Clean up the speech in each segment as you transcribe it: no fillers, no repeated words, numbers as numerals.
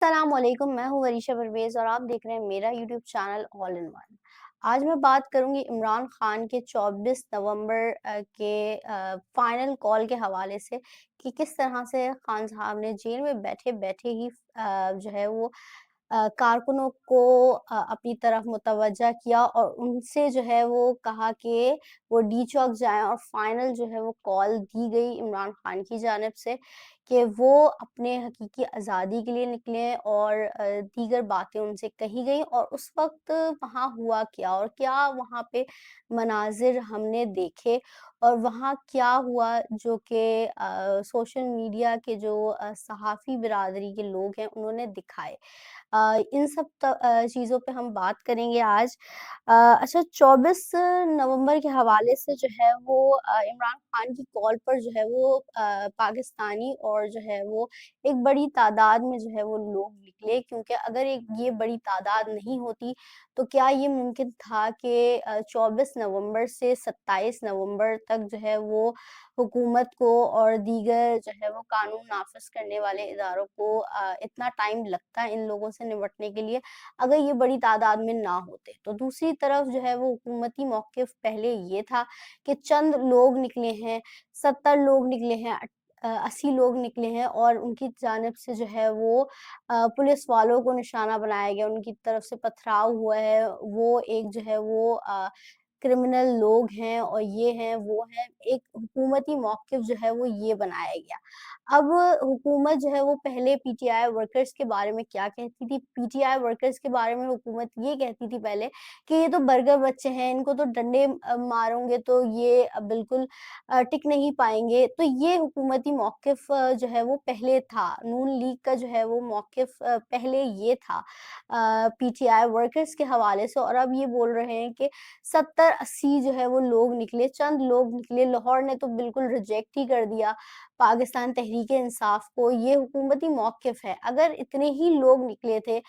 अस्सलाम वालेकुम, मैं हूँ वरीशा परवेज़ और आप देख रहे हैं मेरा YouTube channel all in one. आज मैं बात करूँगी इमरान खान के 24 नवंबर के फाइनल कॉल के हवाले से कि किस तरह से खान साहब ने जेल में बैठे-बैठे ही जो है वो कारकुनों को अपनी तरफ मुतवज्जा किया और उनसे जो है वो कहा कि वो डी चौक जाएँ और फाइनल जो है वो कॉल दी गई इमरान खान की जानिब से कि वो अपने हकीकी आज़ादी के लिए निकले और दीगर बातें उनसे कही गई और उस वक़्त वहाँ हुआ क्या और क्या वहाँ पे मनाज़िर हमने देखे और वहाँ क्या हुआ जो कि सोशल मीडिया के जो सहाफ़ी बिरादरी के लोग हैं उन्होंने दिखाए। इन सब चीज़ों पे हम बात करेंगे आज। अच्छा 24 नवंबर के हवाले से जो है वो इमरान खान की कॉल पर जो है वो पाकिस्तानी और जो है वो एक बड़ी तादाद में जो है वो लोग निकले क्योंकि अगर एक ये बड़ी तादाद नहीं होती, तो क्या ये मुमकिन था कि 24 नवंबर से 27 नवंबर तक जो है वो हुकूमत को और दीगर जो है वो कानून नाफ़िज़ करने वाले इदारों को इतना टाइम लगता इन लोगों से निपटने के लिए, अगर ये बड़ी तादाद में ना होते। तो दूसरी तरफ जो है वो हुकूमती मौक़िफ़ पहले ये था कि चंद लोग निकले हैं, 70 लोग निकले हैं, 80 लोग निकले हैं और उनकी जानिब से जो है वो पुलिस वालों को निशाना बनाया गया, उनकी तरफ से पथराव हुआ है, वो एक जो है वो क्रिमिनल लोग हैं और ये हैं, वो हैं, एक हुकूमती मौक़िफ़ जो है वो ये बनाया गया। अब हुकूमत जो है वो पहले पीटीआई वर्कर्स के बारे में क्या कहती थी, पीटीआई वर्कर्स के बारे में हुकूमत ये कहती थी पहले कि ये तो बर्गर बच्चे हैं, इनको तो डंडे मारोगे तो ये बिल्कुल टिक नहीं पाएँगे। तो ये हुकूमती मौक़िफ़ जो है वो पहले था, नून लीग का जो है वो मौक़िफ़ पहले ये था पीटीआई वर्कर्स के हवाले से और अब ये बोल रहे हैं कि 70-80 जो है वो लोग निकले, चंद लोग निकले, लाहौर ने तो बिल्कुल रिजेक्ट ही कर दिया पाकिस्तान तहरीक-ए-इंसाफ को, ये हुकूमती मौक़िफ़ है। अगर इतने ही लोग निकले थे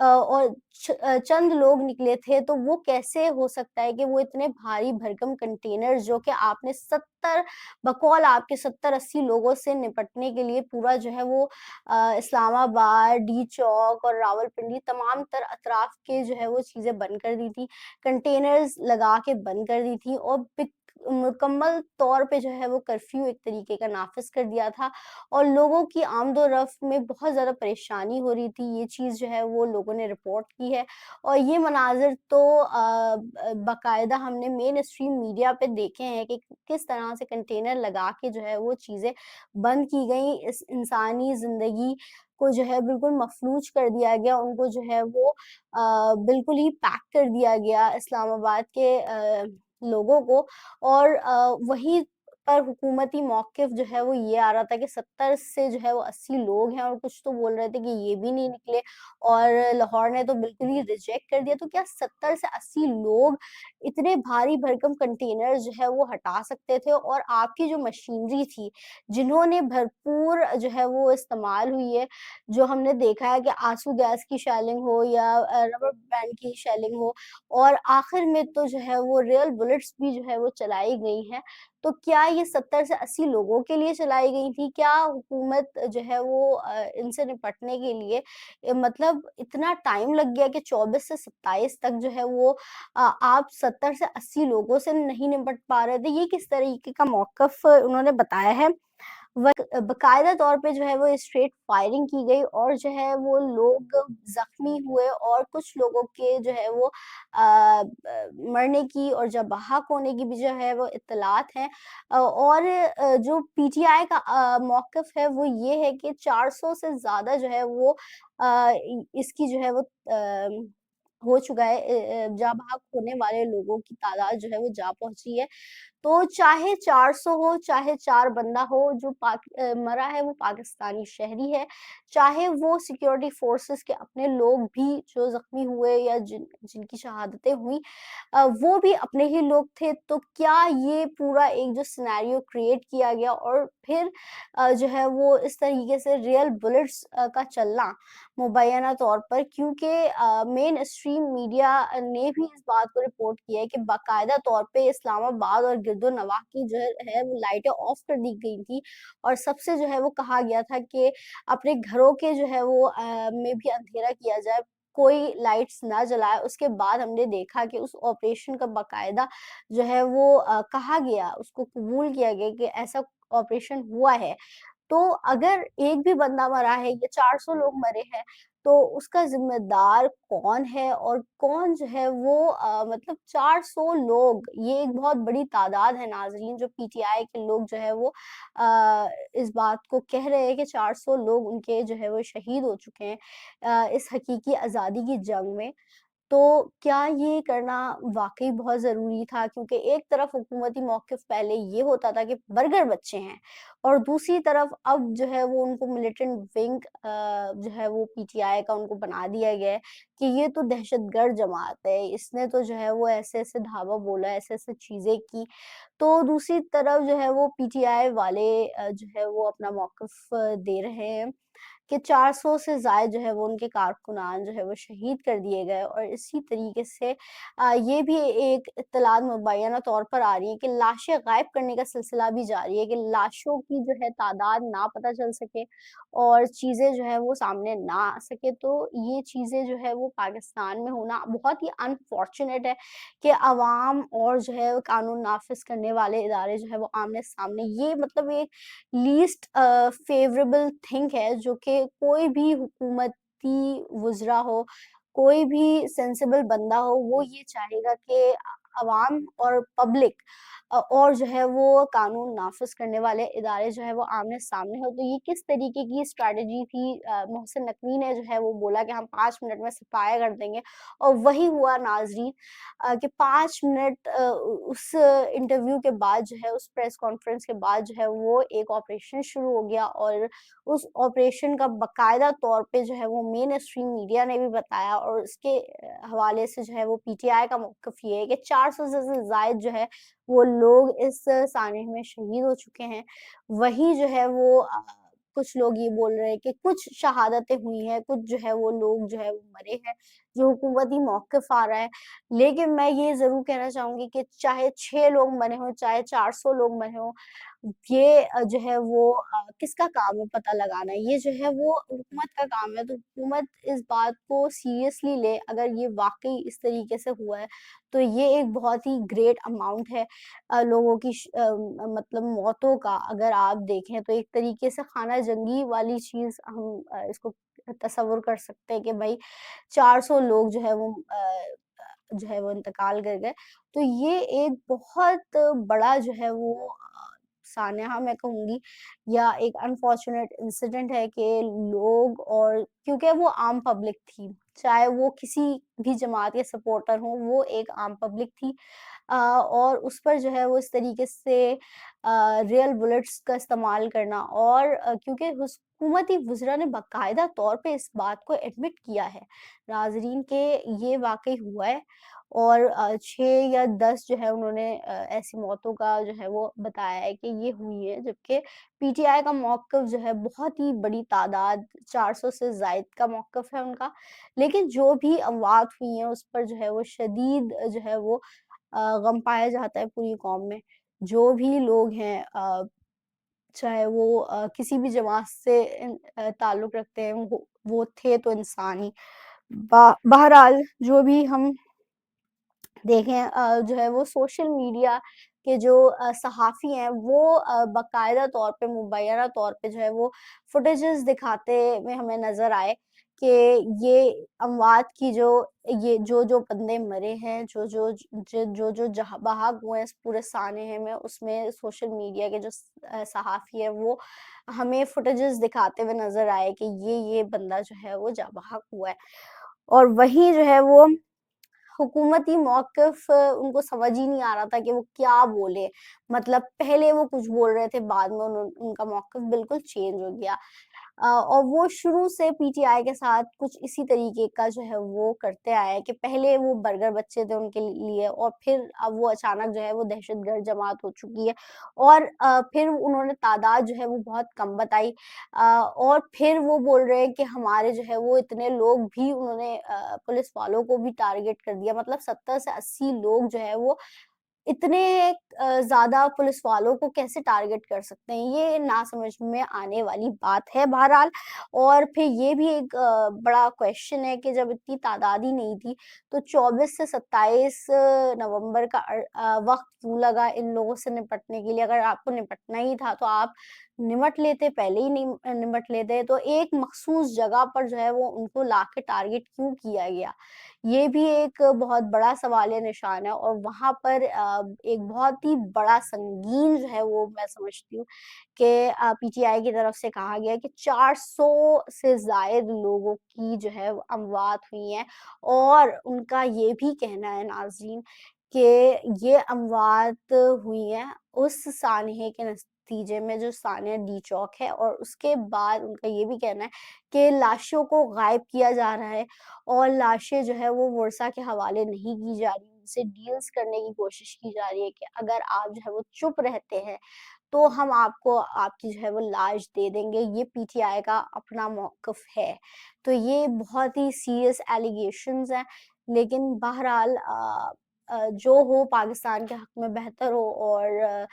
और चंद लोग निकले थे, तो वो कैसे हो सकता है कि वो इतने भारी भरकम कंटेनर जो कि आपने 70 बकौल आपके 70-80 लोगों से निपटने के लिए पूरा जो है वो इस्लामाबाद, डी चौक और रावलपिंडी तमाम तर अतराफ के जो है वो चीज़ें बंद कर दी थी। कंटेनर्स लगा के बंद कर दी थी और मुकम्मल तौर पे जो है वो कर्फ्यू एक तरीके का नाफ़िज़ कर दिया था और लोगों की आमदो-रफ़्त में बहुत ज़्यादा परेशानी हो रही थी। ये चीज़ जो है वो लोगों ने रिपोर्ट की है और ये मनाज़िर तो बाकायदा हमने मेन स्ट्रीम मीडिया पे देखे हैं कि किस तरह से कंटेनर लगा के जो है वो चीज़ें बंद की गई। इस इंसानी ज़िंदगी को जो है बिल्कुल मफ़लूज कर दिया गया, उनको जो है वो बिल्कुल ही पैक कर दिया गया इस्लामाबाद के लोगों को और वहीं पर हुकूमती मौक़िफ़ जो है वो ये आ रहा था कि 70 से जो है वो 80 लोग हैं और कुछ तो बोल रहे थे कि ये भी नहीं निकले और लाहौर ने तो बिल्कुल ही रिजेक्ट कर दिया। तो क्या 70 से 80 लोग इतने भारी भरकम कंटेनर जो है वो हटा सकते थे और आपकी जो मशीनरी थी, जिन्होंने भरपूर जो है वो इस्तेमाल हुई है, जो हमने देखा है कि आंसू गैस की शेलिंग हो या रबर बैंड की शेलिंग हो और आखिर में तो जो है वो रियल बुलेट्स भी जो है वो चलाई गई हैं। तो क्या ये 70 से 80 लोगों के लिए चलाई गई थी? क्या हुकूमत जो है वो इनसे निपटने के लिए मतलब इतना टाइम लग गया कि 24 से 27 तक जो है वो आप 70 से 80 लोगों से नहीं निपट पा रहे थे। ये किस तरीके का मौक़िफ़ उन्होंने बताया है? बाकायदा तौर पे जो है वो स्ट्रेट फायरिंग की गई और जो है वो लोग ज़ख्मी हुए और कुछ लोगों के जो है वो मरने की और जबाहक होने की भी जो है वो इत्तलात हैं। और जो पीटीआई का मौक़िफ़ है वो ये है कि 400 से ज़्यादा जो है वो इसकी जो है वो हो चुका है जा बहक होने वाले लोगों की तादाद जो है वो जा पहुँची है। तो चाहे 400 हो, चाहे 4 बंदा हो, जो मरा है वो पाकिस्तानी शहरी है, चाहे वो सिक्योरिटी फ़ोर्सेस के अपने लोग भी जो ज़ख्मी हुए या जिनकी शहादतें हुई वो भी अपने ही लोग थे। तो क्या ये पूरा एक जो सिनेरियो क्रिएट किया गया और फिर जो है वो इस तरीके से रियल बुलेट्स का चलना मुबैना तौर पर क्योंकि मेन स्ट्रीम स्ट्रीम मीडिया ने भी इस बात को रिपोर्ट किया है कि बाकायदा तौर पे इस्लामाबाद और गिरदो-नवाह की जो है वो लाइटें ऑफ कर दी गई थी और सबसे जो है वो कहा गया था कि अपने घरों के जो है वो में भी अंधेरा किया जाए, कोई लाइट्स ना जलाए। उसके बाद हमने देखा कि उस ऑपरेशन का बाकायदा जो है वो कहा गया, उसको कबूल किया गया कि ऐसा ऑपरेशन हुआ है। तो अगर एक भी बंदा मरा है या 400 लोग मरे हैं, तो उसका ज़िम्मेदार कौन है और कौन जो है वो मतलब 400 लोग, ये एक बहुत बड़ी तादाद है नाज़रीन, जो पीटीआई के लोग जो है वो इस बात को कह रहे हैं कि 400 लोग उनके जो है वो शहीद हो चुके हैं इस हकीकी आज़ादी की जंग में। तो क्या ये करना वाक़ई बहुत ज़रूरी था? क्योंकि एक तरफ हुकूमती मौक़िफ़ पहले ये होता था कि बर्गर बच्चे हैं और दूसरी तरफ अब जो है वो उनको मिलिटेंट विंग जो है वो पीटीआई का उनको बना दिया गया है कि ये तो दहशतगर्द जमात है, इसने तो जो है वो ऐसे-ऐसे धावा बोला, ऐसे-ऐसे चीज़ें की। तो दूसरी तरफ जो है वो पीटीआई वाले जो है वो अपना मौक़िफ़ दे रहे हैं कि 400 से ज़ायद जो है वो उनके कारकुनान जो है वो शहीद कर दिए गए और इसी तरीके से ये भी एक इत्तलात मुबैना तौर पर आ रही है कि लाशें गायब करने का सिलसिला भी जारी है कि लाशों की जो है तादाद ना पता चल सके और चीज़ें जो है वो सामने ना आ सके। तो ये चीज़ें जो है वो पाकिस्तान में होना बहुत ही अनफॉर्च्यूनेट है कि अवाम और जो है कानून नाफ़िज़ करने वाले इदारे जो है वो आमने-सामने, ये मतलब एक लीस्ट फ़ेवरेबल थिंग है जो कि कोई भी हुकूमती वुज़रा हो, कोई भी सेंसिबल बंदा हो, वो ये चाहेगा कि अवाम और पब्लिक और जो है वो कानून नाफ़िज़ करने वाले इदारे जो है वो आमने-सामने हो। तो ये किस तरीके की स्ट्रैटेजी थी, मोहसिन नकवी ने जो है वो बोला कि हम 5 मिनट में सफाया कर देंगे और वही हुआ नाज़रीन कि 5 मिनट उस इंटरव्यू के बाद जो है, उस प्रेस कॉन्फ्रेंस के बाद जो है वो एक ऑपरेशन शुरू हो गया और उस ऑपरेशन का बाकायदा तौर पे जो है वो मेन स्ट्रीम मीडिया ने भी बताया और उसके हवाले से जो है वो पीटीआई का मौक़िफ़ ये है कि 400 से ज़ायद जो है वो लोग इस सानह में शहीद हो चुके हैं। वहीं जो है वो कुछ लोग ये बोल रहे हैं कि कुछ शहादतें हुई हैं, कुछ जो है वो लोग जो है वो मरे हैं, जो हुकूमती मौक़िफ़ आ रहा है। लेकिन मैं ये ज़रूर कहना चाहूँगी कि चाहे 6 लोग मरे हों, चाहे 400 लोग मरे हों, ये जो है वो किसका काम है पता लगाना, ये जो है वो हुकूमत का काम है। तो हुकूमत इस बात को सीरियसली ले, अगर ये वाक़ई इस तरीके से हुआ है, तो ये एक बहुत ही ग्रेट अमाउंट है लोगों की मतलब मौतों का अगर आप देखें तो एक तरीके से खाना जंगी वाली चीज़ हम इसको तसव्वुर कर सकते हैं कि भई 400 लोग जो है वो इंतकाल कर गए। तो ये एक बहुत बड़ा जो है वो सान्या मैं कहूँगी या एक अनफॉर्च्यूनेट इंसिडेंट है कि लोग और क्योंकि वो आम पब्लिक थी, चाहे वो किसी भी जमात के सपोर्टर हों, वो एक आम पब्लिक थी और उस पर जो है वो इस तरीके से रियल बुलेट्स का इस्तेमाल करना और क्योंकि हुकूमती वुज़रा ने बाकायदा तौर पे इस बात को एडमिट किया है, नाज़रीन के ये वाक़ई हुआ है और 6 या 10 जो है उन्होंने ऐसी मौतों का जो है वो बताया है कि ये हुई है, जबकि पीटीआई का मौक़िफ़ जो है बहुत ही बड़ी तादाद 400 से ज़ायद का मौक़िफ़ है उनका। लेकिन जो भी अमवात हुई हैं उस पर जो है वो शदीद जो है वो गम पाया जाता है पूरी कौम में। जो भी लोग हैं चाहे वो किसी भी जमात से ताल्लुक़ रखते हैं, वो थे तो इंसान ही। बहरहाल जो भी हम देखें जो है वो सोशल मीडिया के जो सहाफ़ी हैं वो बाकायदा तौर पे मुबैना तौर पे जो है वो फुटेजेस दिखाते में हमें नज़र आए कि ये अमवात की जो ये जो बंदे मरे हैं, जो जहाँ बहाक हुए हैं इस पूरे सानहे में, उसमें सोशल मीडिया के जो सहाफ़ी हैं वो हमें फुटेजेस दिखाते हुए नज़र आए कि ये बंदा जो है वो जाँ बहक हुआ है। और वहीं जो है वो हुकूमती मौक़िफ़ उनको समझ ही नहीं आ रहा था कि वो क्या बोले। मतलब पहले वो कुछ बोल रहे थे, बाद में उनका मौक़िफ़ बिल्कुल चेंज हो गया। और वो शुरू से पीटीआई के साथ कुछ इसी तरीके का जो है वो करते आए हैं कि पहले वो बर्गर बच्चे थे उनके लिए, और फिर अब वो अचानक जो है वो दहशतगर्द जमात हो चुकी है, और फिर उन्होंने तादाद जो है वो बहुत कम बताई, और फिर वो बोल रहे हैं कि हमारे जो है वो इतने लोग भी उन्होंने पुलिस वालों को भी टारगेट कर दिया, मतलब 70 से 80 लोग जो है वो इतने ज़्यादा पुलिस वालों को कैसे टारगेट कर सकते हैं, ये ना समझ में आने वाली बात है बहरहाल। और फिर ये भी एक बड़ा क्वेश्चन है कि जब इतनी तादाद ही नहीं थी, तो 24 से 27 नवंबर का वक़्त क्यों लगा इन लोगों से निपटने के लिए? अगर आपको निपटना ही था, तो आप निपट लेते, पहले ही निपट लेते। तो एक मख़सूस जगह पर जो है वो उनको लाके टारगेट क्यों किया गया? ये भी एक बहुत बड़ा सवालिया निशान है, और वहाँ पर एक बहुत ही बड़ा संगीन जो है वो मैं समझती हूँ कि पीटीआई की तरफ से कहा गया है कि 400 से ज़ायद लोगों की जो है वो अमवात हुई हैं, और उनका ये भी कहना है नाज़रीन कि ये अमवात हुई हैं उस सानहे के नतीजे में जो सानिया डी चौक है, और उसके बाद उनका ये भी कहना है कि लाशों को गायब किया जा रहा है, और लाशें जो है वो वर्षा के हवाले नहीं की जा रही, उनसे डील्स करने की कोशिश की जा रही है कि अगर आप जो है वो चुप रहते हैं, तो हम आपको आपकी जो है वो लाश दे देंगे, ये पीटीआई का अपना मौक़िफ़ है। तो ये बहुत ही सीरियस एलिगेशंस हैं, लेकिन बहरहाल जो हो पाकिस्तान के हक़ में बेहतर हो, और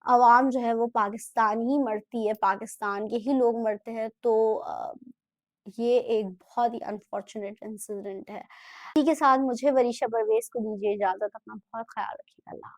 अवाम जो है वो पाकिस्तान ही मरती है, पाकिस्तान के ही लोग मरते हैं, तो ये एक बहुत ही अनफॉर्च्यूनेट इंसिडेंट है। इसी के साथ मुझे वरीशा परवेज़ को दीजिए इजाज़त, अपना बहुत ख़्याल रखिएगा। अल्लाह